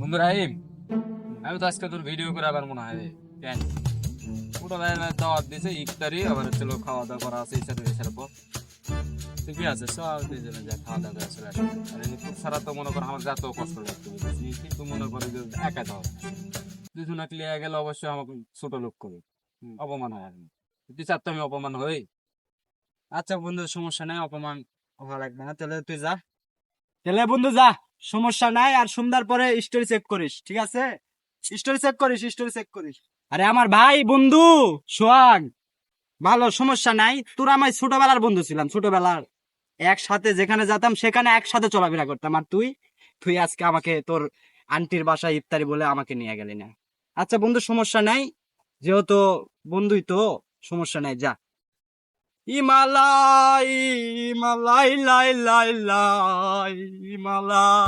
বন্ধু রাহিম, আমি তো আজকে তোর ভিডিও করে আবার মনে হয় রে। কেন ওটা দাওয়াত দিছে ইফতারি, আবার হচ্ছে খাওয়া দাওয়া করা আছে ইসারে ইসারে পর ঠিকই আছে। সব দুইজনে যা খাওয়া দাওয়া করে চলে আসবে। আর এই খুব সারা তো মনে কর আমার যত কষ্ট লাগতো বুঝেছি, কিন্তু মনে করে যে একা দাওয়াত দুজন লিয়ে গেলে অবশ্যই আমাকে ছোট লোক করে অপমান হয়। আর তুই চার তো আমি অপমান হই। আচ্ছা বন্ধু, সমস্যা নাই, অপমান হওয়া লাগবে না। তাহলে তুই যা, তাহলে বন্ধু যা, সমস্যা নাই। আর সন্ধ্যার পরে স্টোরি চেক করিস, ঠিক আছে? স্টোরি চেক করিস, স্টোরি চেক করিস। আরে আমার ভাই বন্ধু সোহাগ, ভালো, সমস্যা নাই। তোরা আমার ছোটবেলার বন্ধু ছিলাম, ছোটবেলার একসাথে যেখানে যেতাম সেখানে একসাথে চলাফেরা করতাম। আর তুই তুই আজকে আমাকে তোর আন্টির বাসায় ইফতারি বলে আমাকে নিয়ে গেলি না। আচ্ছা বন্ধু, সমস্যা নাই, যেহেতু বন্ধুই তো, সমস্যা নাই, যা। হিমালয়, হিমালয়, লাই লাই লাই, হিমালয়।